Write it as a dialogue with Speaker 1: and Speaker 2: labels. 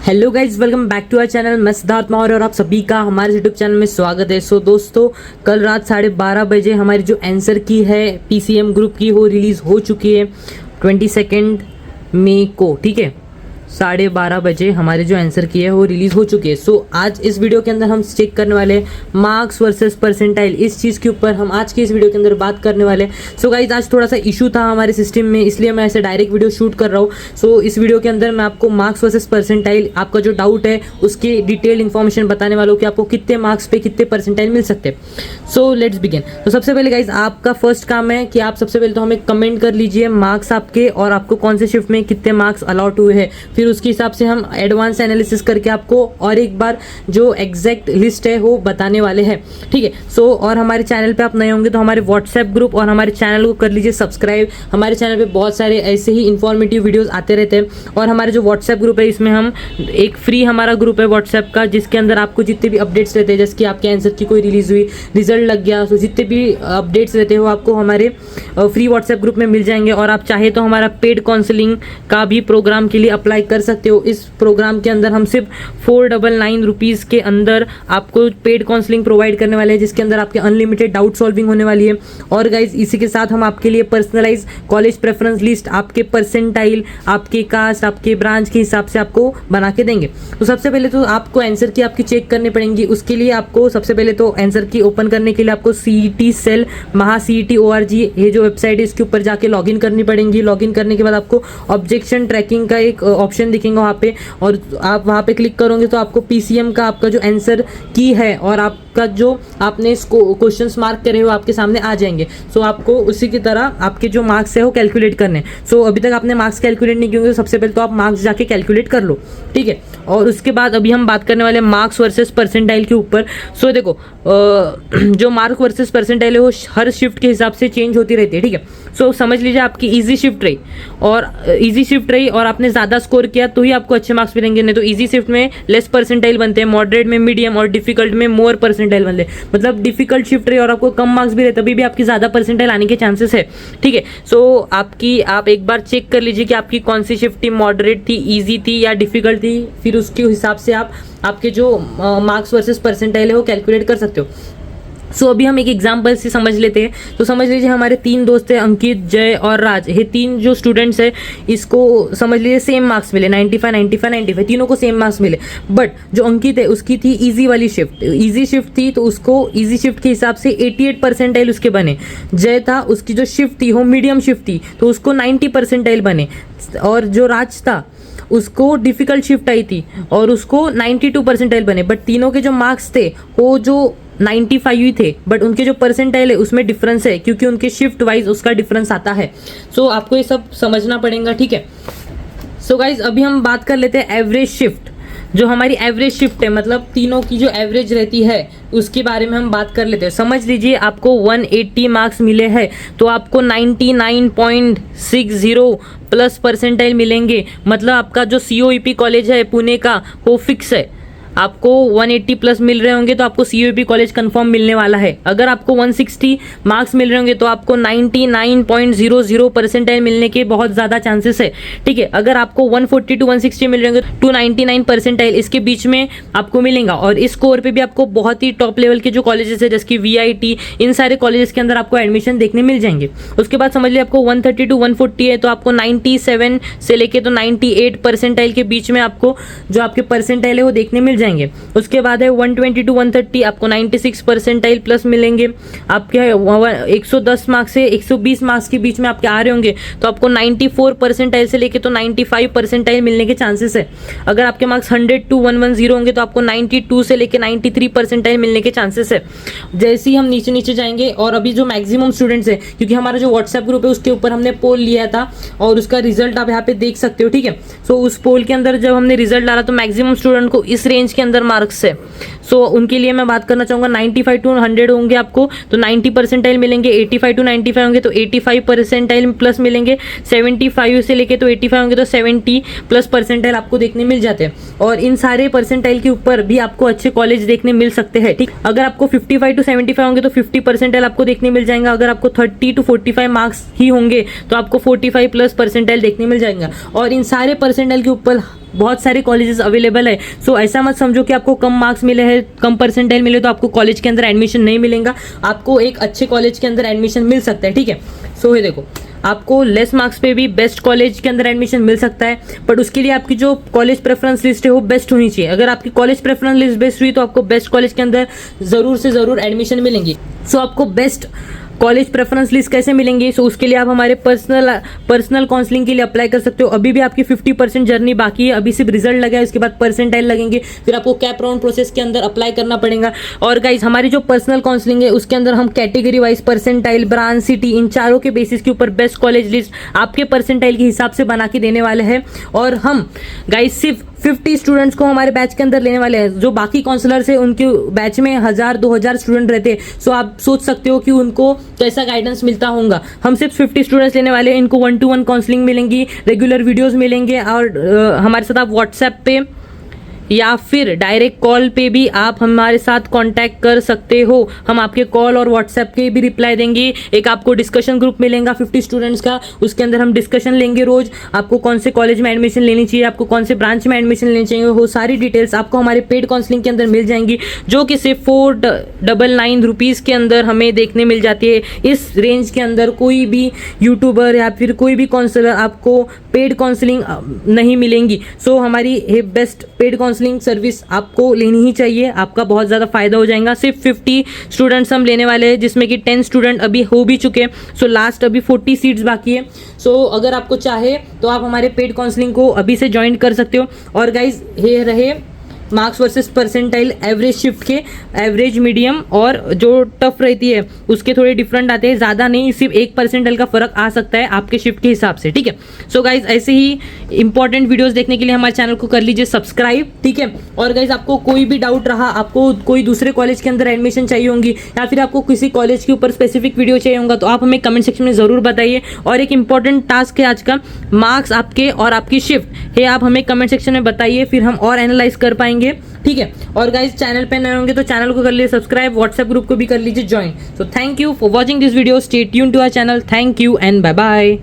Speaker 1: Hello guys, welcome back to our channel. मैं सिद्धार्थ मौर्य और आप सभी का हमारे यूट्यूब चैनल में स्वागत है। सो दोस्तों, कल रात 12:30 बजे हमारी जो आंसर की है पीसीएम ग्रुप की वो रिलीज़ हो चुकी है 22 मई को। ठीक है, 12:30 बजे हमारे जो आंसर की है वो रिलीज़ हो चुकी है। सो आज इस वीडियो के अंदर हम चेक करने वाले मार्क्स वर्सेस परसेंटाइल, इस चीज़ के ऊपर हम आज की इस वीडियो के अंदर बात करने वाले। सो गाइज, आज थोड़ा सा इशू था हमारे सिस्टम में, इसलिए मैं ऐसे डायरेक्ट वीडियो शूट कर रहा हूँ। सो इस वीडियो के अंदर मैं आपको मार्क्स वर्सेस परसेंटाइल, आपका जो डाउट है उसकी डिटेल्ड इन्फॉर्मेशन बताने वाला हूँ कि आपको कितने मार्क्स पे कितने परसेंटाइल मिल सकते हैं। So let's begin. तो सबसे पहले गाइज, आपका फर्स्ट काम है कि आप सबसे पहले तो हमें कमेंट कर लीजिए मार्क्स आपके और आपको कौन से शिफ्ट में कितने मार्क्स अलॉट हुए हैं। फिर उसके हिसाब से हम एडवांस एनालिसिस करके आपको और एक बार जो एग्जैक्ट लिस्ट है वो बताने वाले हैं। ठीक है, सो और हमारे चैनल पे आप नए होंगे तो हमारे व्हाट्सएप ग्रुप और हमारे चैनल को कर लीजिए सब्सक्राइब। हमारे चैनल पे बहुत सारे ऐसे ही इंफॉर्मेटिव वीडियोस आते रहते हैं। और हमारे जो व्हाट्सएप ग्रुप है इसमें हम एक फ्री हमारा ग्रुप है व्हाट्सएप का, जिसके अंदर आपको जितने भी अपडेट्स रहते हैं, जैसे कि आपके आंसर की कोई रिलीज हुई, रिजल्ट लग गया, तो जितने भी अपडेट्स रहते हैं वो आपको हमारे फ्री व्हाट्सएप ग्रुप में मिल जाएंगे। और आप चाहे तो हमारा पेड काउंसलिंग का भी प्रोग्राम के लिए अप्लाई कर सकते हो। इस प्रोग्राम के अंदर हम सिर्फ 499 रुपीज़ के अंदर आपको पेड काउंसलिंग प्रोवाइड करने वाले हैं, जिसके अंदर आपके अनलिमिटेड डाउट सॉल्विंग होने वाली है। और गाइज, इसी के साथ हम आपके लिए पर्सनलाइज कॉलेज प्रेफरेंस लिस्ट, आपके परसेंटाइल, आपके कास्ट, आपके ब्रांच के हिसाब से आपको बना के देंगे। तो सबसे पहले तो आपको आंसर की आपकी चेक करनी पड़ेंगी। उसके लिए आपको सबसे पहले तो आंसर की ओपन करने के लिए आपको CET सेल MahaCET.org ये जो वेबसाइट है इसके ऊपर जाके लॉगिन करनी पड़ेंगी। लॉगिन करने के बाद आपको ऑब्जेक्शन ट्रैकिंग का एक ऑप्शन दिखेगा वहाँ पे, और आप वहाँ पे क्लिक करोगे तो आपको पीसीएम का आपका जो आंसर की है और आपका जो आपने क्वेश्चंस मार्क करे हो आपके सामने आ जाएंगे। सो आपको उसी की तरह आपके जो मार्क्स है वो कैलकुलेट करने। सो अभी तक आपने मार्क्स कैलकुलेट नहीं किए होंगे तो सबसे पहले तो आप मार्क्स जाके कैलकुलेट कर लो। ठीक है, और उसके बाद अभी हम बात करने वाले मार्क्स वर्सेस परसेंटाइल के ऊपर। सो देखो, जो मार्क वर्सेस परसेंटाइल है वो हर शिफ्ट के हिसाब से चेंज होती रहती है। ठीक है, सो समझ लीजिए आपकी इजी शिफ्ट रही और आपने ज़्यादा स्कोर किया तो ही आपको अच्छे मार्क्स मिलेंगे, नहीं तो इजी शिफ्ट में लेस परसेंटाइल बनते हैं, मॉडरेट में मीडियम और डिफिकल्ट में मोर परसेंटाइल बनते हैं। मतलब डिफिकल्ट शिफ्ट रही और आपको कम मार्क्स भी रहे तभी भी आपकी ज़्यादा परसेंटाइल आने के चांसेस है। ठीक है, सो आप एक बार चेक कर लीजिए कि आपकी कौन सी शिफ्ट थी, मॉडरेट थी, ईजी थी या डिफिकल्ट थी। फिर उसके हिसाब से आप आपके जो मार्क्स वर्सेस परसेंटाइल है वो कैलकुलेट कर सकते हो। सो अभी हम एक एग्जाम्पल से समझ लेते हैं। तो समझ लीजिए हमारे 3 दोस्त हैं, अंकित, जय और राज। ये 3 जो स्टूडेंट्स हैं इसको समझ लीजिए सेम मार्क्स मिले, 95 95 95, तीनों को सेम मार्क्स मिले। बट जो अंकित है उसकी थी इजी वाली शिफ्ट, इजी शिफ्ट थी तो उसको इजी शिफ्ट के हिसाब से 88 परसेंटाइल उसके बने। जय था, उसकी जो शिफ्ट थी वो मीडियम शिफ्ट थी तो उसको 90 परसेंटाइल बने। और जो राज था उसको डिफिकल्ट शिफ्ट आई थी और उसको 92 परसेंटाइल बने। बट तीनों के जो मार्क्स थे वो जो 95 ही थे, बट उनके जो परसेंटाइल है उसमें डिफरेंस है क्योंकि उनके शिफ्ट वाइज उसका डिफरेंस आता है। सो आपको ये सब समझना पड़ेगा। ठीक है, सो गाइज अभी हम बात कर लेते हैं एवरेज शिफ्ट। जो हमारी एवरेज शिफ्ट है, मतलब तीनों की जो एवरेज रहती है उसके बारे में हम बात कर लेते हैं। समझ लीजिए आपको 180 मार्क्स मिले हैं तो आपको 99.60 प्लस परसेंटाइल मिलेंगे। मतलब आपका जो COEP कॉलेज है पुणे का वो फिक्स है। आपको 180 प्लस मिल रहे होंगे तो आपको COEP कॉलेज कंफर्म मिलने वाला है। अगर आपको 160 मार्क्स मिल रहे होंगे तो आपको 99.00 परसेंटाइल मिलने के बहुत ज़्यादा चांसेस है। ठीक है, अगर आपको 140 to 160 मिल रहे होंगे तो 299 परसेंटाइल इसके बीच में आपको मिलेगा। और इस स्कोर पे भी आपको बहुत ही टॉप लेवल के जो कॉलेजेस है जैसे कि VIT, इन सारे कॉलेजेस के अंदर आपको एडमिशन देखने मिल जाएंगे। उसके बाद समझ लिया आपको 130 to 140 है तो आपको 97 से लेके तो 98 परसेंटाइल के बीच में आपको जो आपके परसेंटाइल है वो देखने मिल जाएंगे। उसके बाद है 120 to 130, आपको 96 परसेंटाइल प्लस मिलेंगे। आपके 110 मार्क्स से 120 मार्क्स के बीच में आपके आ रहे होंगे तो आपको 94 परसेंटाइल से लेके तो 95 परसेंटाइल मिलने के चांसेस है। अगर आपके मार्क्स 100 to 110 होंगे तो आपको 92 से लेके 93 परसेंटाइल मिलने के चांसेस है। जैसे ही हम नीचे नीचे जाएंगे, और अभी जो मैक्सिमम स्टूडेंट्स है, क्योंकि हमारा जो व्हाट्सएप ग्रुप है उसके ऊपर हमने पोल लिया था और उसका रिजल्ट आप यहाँ पे देख सकते हो। ठीक है, सो उस पोल के अंदर जब हमने रिजल्ट डाला तो मैक्सिमम स्टूडेंट को इस रेंज के अंदर मार्क्स है। सो उनके लिए मैं बात करना चाहूँगा 95 to 100 होंगे आपको तो 90 परसेंटाइल मिलेंगे, 85 to 95 होंगे तो 85 परसेंटाइल प्लस मिलेंगे, 75 से लेके तो 85 होंगे तो 70 प्लस परसेंटाइल आपको देखने मिल जाते हैं। और इन सारे परसेंटाइल के ऊपर भी आपको अच्छे कॉलेज देखने मिल सकते हैं। ठीक, अगर आपको 55 to 75 होंगे तो 50 परसेंटाइल आपको देखने मिल जाएगा। अगर आपको 30 to 45 मार्क्स ही होंगे तो आपको 45 प्लस परसेंटाइल देखने मिल जाएगा। और इन सारे परसेंटाइल के ऊपर बहुत सारे कॉलेजेस अवेलेबल है। सो ऐसा मत समझो कि आपको कम मार्क्स मिले हैं, कम परसेंटाइल मिले तो आपको कॉलेज के अंदर एडमिशन नहीं मिलेगा। आपको एक अच्छे कॉलेज के अंदर एडमिशन मिल सकता है, ठीक है। सो ये देखो, आपको लेस मार्क्स पे भी बेस्ट कॉलेज के अंदर एडमिशन मिल सकता है, बट उसके लिए आपकी जो कॉलेज प्रेफरेंस लिस्ट है वो बेस्ट होनी चाहिए। अगर आपकी कॉलेज प्रेफरेंस लिस्ट बेस्ट हुई तो आपको बेस्ट कॉलेज के अंदर ज़रूर से ज़रूर एडमिशन मिलेंगी। सो आपको बेस्ट कॉलेज प्रेफरेंस लिस्ट कैसे मिलेंगे? सो उसके लिए आप हमारे पर्सनल काउंसलिंग के लिए अप्लाई कर सकते हो। अभी भी आपकी 50% जर्नी बाकी है, अभी सिर्फ रिजल्ट लगा है, उसके बाद परसेंटाइल लगेंगे, फिर आपको कैप राउंड प्रोसेस के अंदर अप्लाई करना पड़ेगा। और गाइज हमारी जो पर्सनल काउंसलिंग है उसके अंदर हम category wise percentile, branch, city, इन चारों के बेसिस के ऊपर बेस्ट कॉलेज लिस्ट आपके परसेंटाइल के हिसाब से बना के देने वाले हैं। और हम गाइज सिर्फ 50 स्टूडेंट्स को हमारे बैच के अंदर लेने वाले हैं। जो बाकी काउंसलर्स है उनके बैच में 1000-2000 स्टूडेंट रहते हैं। सो आप सोच सकते हो कि उनको कैसा गाइडेंस मिलता होगा। हम सिर्फ 50 स्टूडेंट्स लेने वाले हैं, इनको 1-to-1 काउंसलिंग मिलेंगी, रेगुलर वीडियोस मिलेंगे, और हमारे साथ आप व्हाट्सएप पे या फिर डायरेक्ट कॉल पे भी आप हमारे साथ कांटेक्ट कर सकते हो। हम आपके कॉल और व्हाट्सएप के भी रिप्लाई देंगे। एक आपको डिस्कशन ग्रुप मिलेगा 50 स्टूडेंट्स का, उसके अंदर हम डिस्कशन लेंगे रोज। आपको कौन से कॉलेज में एडमिशन लेनी चाहिए, आपको कौन से ब्रांच में एडमिशन लेनी चाहिए, वो सारी डिटेल्स आपको हमारे पेड काउंसलिंग के अंदर मिल जाएंगी, जो कि सिर्फ 499 रुपीज़ के अंदर हमें देखने मिल जाती है। इस रेंज के अंदर कोई भी यूट्यूबर या फिर कोई भी काउंसलर आपको पेड काउंसलिंग नहीं मिलेंगी। सो हमारी ये बेस्ट पेड काउंसलिंग सर्विस आपको लेनी ही चाहिए, आपका बहुत ज़्यादा फायदा हो जाएगा। सिर्फ 50 स्टूडेंट्स हम लेने वाले हैं, जिसमें कि 10 स्टूडेंट अभी हो भी चुके हैं। सो लास्ट अभी 40 सीट्स बाकी है। सो अगर आपको चाहे तो आप हमारे पेड काउंसलिंग को अभी से ज्वाइन कर सकते हो। और गाइज ये रहे marks versus percentile, average shift के, एवरेज, मीडियम और जो टफ रहती है उसके थोड़े डिफरेंट आते हैं, ज़्यादा नहीं, सिर्फ 1 परसेंटाइल का फर्क आ सकता है आपके शिफ्ट के हिसाब से, ठीक है। सो गाइज ऐसे ही इंपॉर्टेंट वीडियोस देखने के लिए हमारे चैनल को कर लीजिए सब्सक्राइब, ठीक है। और गाइज आपको कोई भी डाउट रहा, आपको कोई दूसरे कॉलेज के अंदर एडमिशन चाहिए होंगी या फिर आपको किसी कॉलेज के ऊपर स्पेसिफिक वीडियो चाहिए होगा तो आप हमें कमेंट सेक्शन में ज़रूर बताइए। और एक इंपॉर्टेंट टास्क है आज का, मार्क्स आपके और आपकी शिफ्ट है, आप हमें कमेंट सेक्शन में बताइए, फिर हम और एनालाइज कर पाएंगे, ठीक है। और गाइज चैनल पे नए होंगे तो चैनल को कर लीजिए सब्सक्राइब, व्हाट्सएप ग्रुप को भी कर लीजिए join. So thank you for watching this video, stay tune to our channel, thank you and bye bye.